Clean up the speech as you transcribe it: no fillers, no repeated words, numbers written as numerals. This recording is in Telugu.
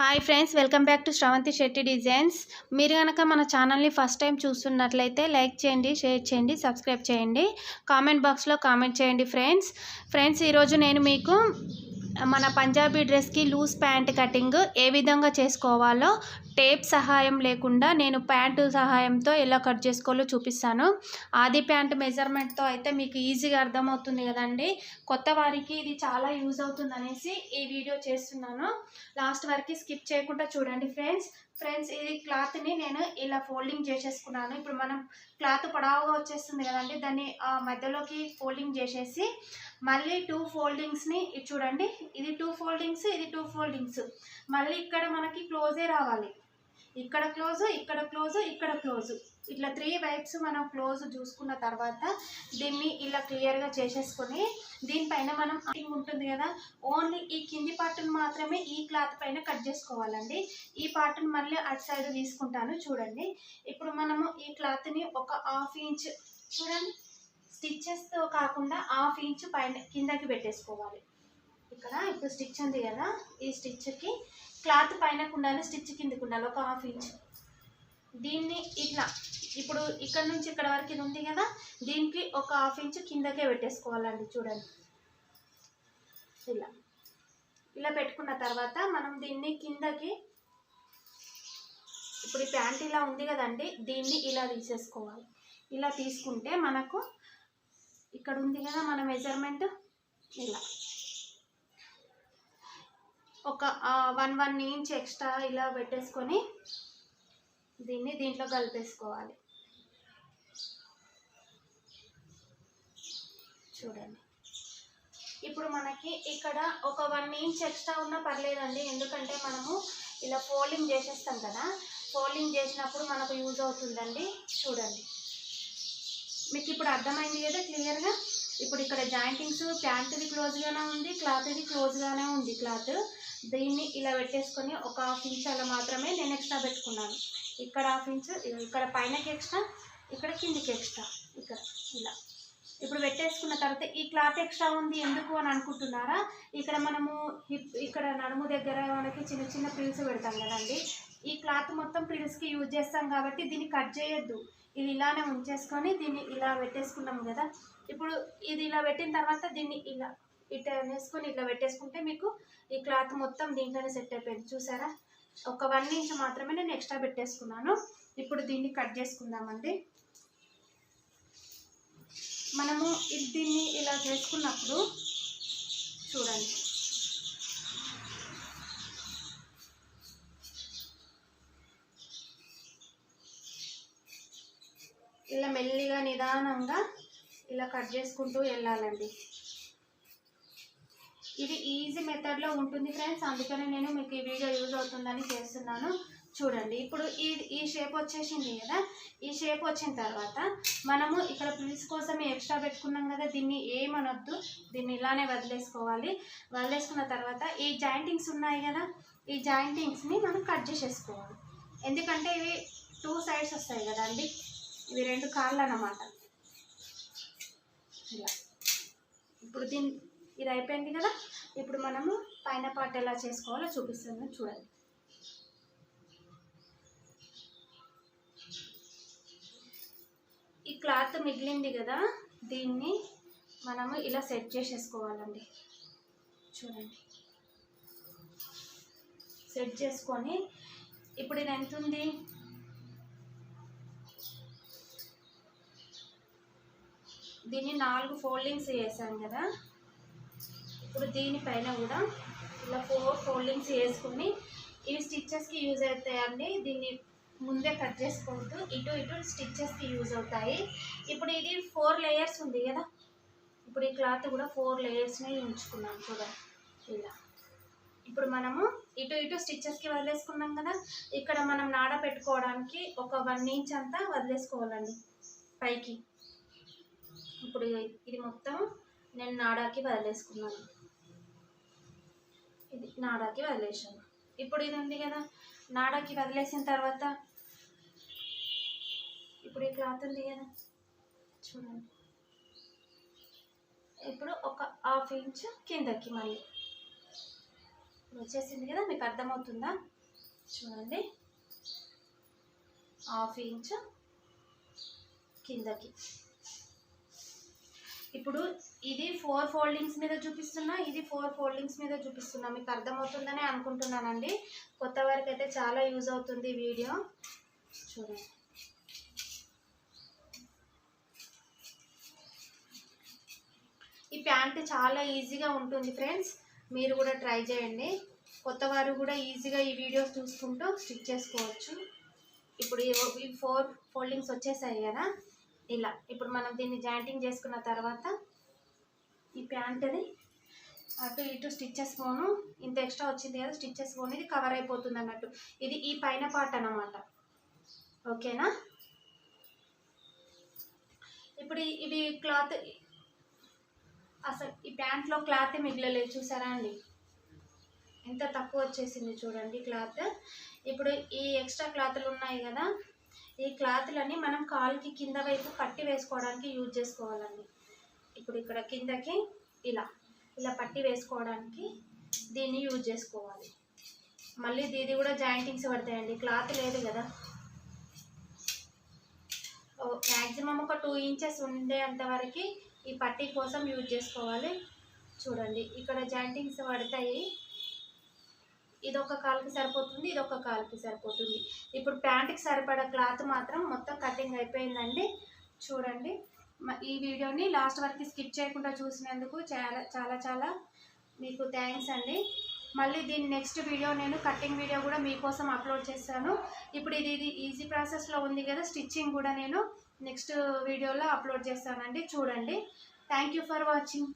Hi friends, welcome back to Sravanthi Shetty designs. మీరు కనుక మన ఛానల్ని ఫస్ట్ టైం చూస్తున్నట్లయితే లైక్ చేయండి, షేర్ చేయండి, సబ్స్క్రైబ్ చేయండి, కామెంట్ బాక్స్లో కామెంట్ చేయండి. ఫ్రెండ్స్ ఈరోజు నేను మీకు మన పంజాబీ డ్రెస్కి లూజ్ ప్యాంట్ కటింగ్ ఏ విధంగా చేసుకోవాలో టేప్ సహాయం లేకుండా నేను ప్యాంటు సహాయంతో ఎలా కట్ చేసుకోవాలో చూపిస్తాను. ఆది ప్యాంట్ మెజర్మెంట్తో అయితే మీకు ఈజీగా అర్థమవుతుంది కదండి. కొత్త వారికి ఇది చాలా యూజ్ అవుతుంది అనేసి ఈ వీడియో చేస్తున్నాను. లాస్ట్ వరకు స్కిప్ చేయకుండా చూడండి ఫ్రెండ్స్ ఇది క్లాత్ని నేను ఇలా ఫోల్డింగ్ చేసేసుకున్నాను. ఇప్పుడు మనం క్లాత్ పొడవుగా వచ్చేస్తుంది కదండి, దాన్ని మధ్యలోకి ఫోల్డింగ్ చేసేసి మళ్ళీ 2 ఫోల్డింగ్స్ని చూడండి. ఇది 2 ఫోల్డింగ్స్, ఇది 2 ఫోల్డింగ్స్. మళ్ళీ ఇక్కడ మనకి క్లోజే రావాలి. ఇక్కడ క్లోజు, ఇక్కడ క్లోజు, ఇక్కడ క్లోజు, ఇట్లా 3 వైప్స్ మనం క్లోజ్ చూసుకున్న తర్వాత దీన్ని ఇలా క్లియర్గా చేసేసుకొని దీనిపైన మనం కటింగ్ ఉంటుంది కదా, ఓన్లీ ఈ కింది పార్ట్ని మాత్రమే ఈ క్లాత్ పైన కట్ చేసుకోవాలండి. ఈ పార్ట్ని మళ్ళీ అటు సైడ్ తీసుకుంటాను చూడండి. ఇప్పుడు మనము ఈ క్లాత్ని ఒక 1/2 ఇంచ్ చూడండి, స్టిచ్చెస్తో కాకుండా 1/2 ఇంచ్ పైన కిందకి పెట్టేసుకోవాలి. ఇక్కడ ఇప్పుడు స్టిచ్ ఉంది కదా, ఈ స్టిచ్కి క్లాత్ పైనకు ఉండాలి, స్టిచ్ కిందకి ఉండాలి, ఒక 1/2 ఇంచ్. దీన్ని ఇట్లా ఇప్పుడు ఇక్కడ నుంచి ఇక్కడ వరకు ఇది ఉంది కదా, దీనికి ఒక 1/2 ఇంచ్ కిందకే పెట్టేసుకోవాలండి. చూడండి ఇలా పెట్టుకున్న తర్వాత మనం దీన్ని కిందకి, ఇప్పుడు ఈ ప్యాంట్ ఇలా ఉంది కదండి, దీన్ని ఇలా తీసేసుకోవాలి. ఇలా తీసుకుంటే మనకు ఇక్కడ ఉంది కదా మన మెజర్మెంట్, ఇలా ఒక 1 ఇంచ్ ఎక్స్ట్రా ఇలా పెట్టేసుకొని దీన్ని దీంట్లో కలిపేసుకోవాలి. చూడండి ఇప్పుడు మనకి ఇక్కడ ఒక 1 ఇంచ్ ఎక్స్ట్రా ఉన్నా పర్లేదండి, ఎందుకంటే మనము ఇలా ఫోల్డింగ్ చేసేస్తాం కదా, ఫోల్డింగ్ చేసినప్పుడు మనకు యూజ్ అవుతుందండి. చూడండి మీకు ఇప్పుడు అర్థమైంది కదా క్లియర్గా. ఇప్పుడు ఇక్కడ జాయింటింగ్స్ ప్యాంటుది క్లోజ్గానే ఉంది, క్లాత్ది క్లోజ్గానే ఉంది. క్లాత్ దీన్ని ఇలా పెట్టేసుకొని ఒక 1/2 ఇంచ్ అలా మాత్రమే నేను ఎక్స్ట్రా పెట్టుకున్నాను. ఇక్కడ 1/2 ఇంచ్, ఇక్కడ పైనకి ఎక్స్ట్రా, ఇక్కడ కిందికి ఎక్స్ట్రా, ఇక్కడ ఇలా ఇప్పుడు పెట్టేసుకున్న తర్వాత ఈ క్లాత్ ఎక్స్ట్రా ఉంది ఎందుకు అని అనుకుంటున్నారా, ఇక్కడ మనము ఇక్కడ నడుము దగ్గర మనకి చిన్న చిన్న ప్రిల్స్ పెడతాం కదండి, ఈ క్లాత్ మొత్తం ప్రిల్స్కి యూజ్ చేస్తాం కాబట్టి దీన్ని కట్ చేయొద్దు. ఇది ఇలానే ఉంచేసుకొని దీన్ని ఇలా పెట్టేసుకున్నాం కదా. ఇప్పుడు ఇది ఇలా పెట్టిన తర్వాత దీన్ని ఇలా ఇట్లా వేసుకొని ఇట్లా పెట్టేసుకుంటే మీకు ఈ క్లాత్ మొత్తం దీంట్లోనే సెట్ అయిపోయింది. చూసారా, ఒక 1 ఇంచ్ మాత్రమే నేను ఎక్స్ట్రా పెట్టేసుకున్నాను. ఇప్పుడు దీన్ని కట్ చేసుకుందామండి. మనము దీన్ని ఇలా చేసుకున్నప్పుడు చూడండి, ఇలా మెల్లిగా నిదానంగా ఇలా కట్ చేసుకుంటూ వెళ్ళాలండి. ఇది ఈజీ మెథడ్లో ఉంటుంది ఫ్రెండ్స్, అందుకని నేను మీకు ఈ వీడియో యూజ్ అవుతుందని చేస్తున్నాను. చూడండి ఇప్పుడు ఈ షేప్ వచ్చేసింది కదా, ఈ షేప్ వచ్చిన తర్వాత మనము ఇక్కడ ప్రిల్స్ కోసం ఎక్స్ట్రా పెట్టుకున్నాం కదా, దీన్ని ఏమనొద్దు, దీన్ని ఇలానే వదిలేసుకోవాలి. వదిలేసుకున్న తర్వాత ఈ జాయింటింగ్స్ ఉన్నాయి కదా, ఈ జాయింటింగ్స్ని మనం కట్ చేసేసుకోవాలి. ఎందుకంటే ఇవి 2 సైడ్స్ వస్తాయి కదండి, ఇవి 2 కార్లు అన్నమాట. ఇలా ఇప్పుడు ఇది అయిపోయింది కదా, ఇప్పుడు మనము పైన పార్ట్ ఎలా చేసుకోవాలో చూపిస్తాను చూడండి. ఈ క్లాత్ మిగిలింది కదా, దీన్ని మనము ఇలా సెట్ చేసేసుకోవాలండి. చూడండి సెట్ చేసుకొని ఇప్పుడు ఇది ఎంత ఉంది, దీన్ని 4 ఫోల్డింగ్స్ వేసాం కదా, ఇప్పుడు దీనిపైన కూడా ఇలా 4 ఫోల్డింగ్స్ వేసుకొని ఇవి స్టిచ్చెస్కి యూజ్ అవుతాయండి. దీన్ని ముందే కట్ చేసుకోవద్దు, ఇటు ఇటు స్టిచ్చెస్కి యూజ్ అవుతాయి. ఇప్పుడు ఇది 4 లేయర్స్ ఉంది కదా, ఇప్పుడు ఈ క్లాత్ కూడా 4 లేయర్స్ని ఉంచుకున్నాం చూడండి ఇలా. ఇప్పుడు మనము ఇటు ఇటు స్టిచ్చెస్కి వదిలేసుకున్నాం కదా, ఇక్కడ మనం నాడ పెట్టుకోవడానికి ఒక 1 ఇంచ్ అంతా వదిలేసుకోవాలండి పైకి. ఇప్పుడు ఇది మొత్తం నేను నాడాకి వదిలేసుకున్నాను, ఇది నాడాకి వదిలేసాను. ఇప్పుడు ఇది ఉంది కదా, నాడాకి వదిలేసిన తర్వాత ఇప్పుడు ఈ క్లాత్ ఉంది కదా చూడండి, ఇప్పుడు ఒక 1/2 ఇంచ్ కిందకి మళ్ళీ వచ్చేసింది కదా, మీకు అర్థమవుతుందా? చూడండి, 1/2 ఇంచ్ కిందకి. ఇప్పుడు ఇది 4 ఫోల్డింగ్స్ మీద చూపిస్తున్నా, ఇది 4 ఫోల్డింగ్స్ మీద చూపిస్తున్నా. మీకు అర్థమవుతుందని అనుకుంటున్నానండి. కొత్త వారికి అయితే చాలా యూజ్ అవుతుంది వీడియో. చూడండి, ఈ ప్యాంట్ చాలా ఈజీగా ఉంటుంది ఫ్రెండ్స్, మీరు కూడా ట్రై చేయండి. కొత్త వారు కూడా ఈజీగా ఈ వీడియోస్ చూసుకుంటూ స్టిచ్ చేసుకోవచ్చు. ఇప్పుడు ఈ 4 ఫోల్డింగ్స్ వచ్చేసాయి కదా, ఇలా. ఇప్పుడు మనం దీన్ని జాయింటింగ్ చేసుకున్న తర్వాత ఈ ప్యాంట్ని అటు ఇటు స్టిచ్చెస్ పోను, ఇంత ఎక్స్ట్రా వచ్చింది కదా స్టిచ్చెస్ పోను, ఇది కవర్ అయిపోతుంది అన్నట్టు. ఇది ఈ పైన పార్ట్ అన్నమాట. ఓకేనా? ఇప్పుడు ఇది క్లాత్, అసలు ఈ ప్యాంట్లో క్లాత్ మిగలలేదు, చూసారా అండి? ఎంత తక్కువ వచ్చేసింది చూడండి క్లాత్. ఇప్పుడు ఈ ఎక్స్ట్రా క్లాత్లు ఉన్నాయి కదా, ఈ క్లాత్లని మనం కాలుకి కింద వైపు పట్టి వేసుకోవడానికి యూజ్ చేసుకోవాలండి. ఇప్పుడు ఇక్కడ కిందకి ఇలా ఇలా పట్టి వేసుకోవడానికి దీన్ని యూజ్ చేసుకోవాలి. మళ్ళీ ఇది కూడా జాయింటింగ్స్ పడతాయండి, క్లాత్ లేదు కదా. మ్యాక్సిమం ఒక 2 ఇంచెస్ ఉండేంత వరకు ఈ పట్టీ కోసం యూజ్ చేసుకోవాలి. చూడండి, ఇక్కడ జాయింటింగ్స్ పడతాయి. ఇదొక కాలుకి సరిపోతుంది, ఇదొక కాలుకి సరిపోతుంది. ఇప్పుడు ప్యాంట్కి సరిపడా క్లాత్ మాత్రం మొత్తం కటింగ్ అయిపోయిందండి. చూడండి, ఈ వీడియోని లాస్ట్ వరకు స్కిప్ చేయకుండా చూసినందుకు చాలా చాలా చాలా మీకు థ్యాంక్స్ అండి. మళ్ళీ దీని నెక్స్ట్ వీడియో నేను కటింగ్ వీడియో కూడా మీకోసం అప్లోడ్ చేస్తాను. ఇప్పుడు ఇది ఈజీ ప్రాసెస్లో ఉంది కదా, స్టిచ్చింగ్ కూడా నేను నెక్స్ట్ వీడియోలో అప్లోడ్ చేస్తానండి. చూడండి. Thank you for watching.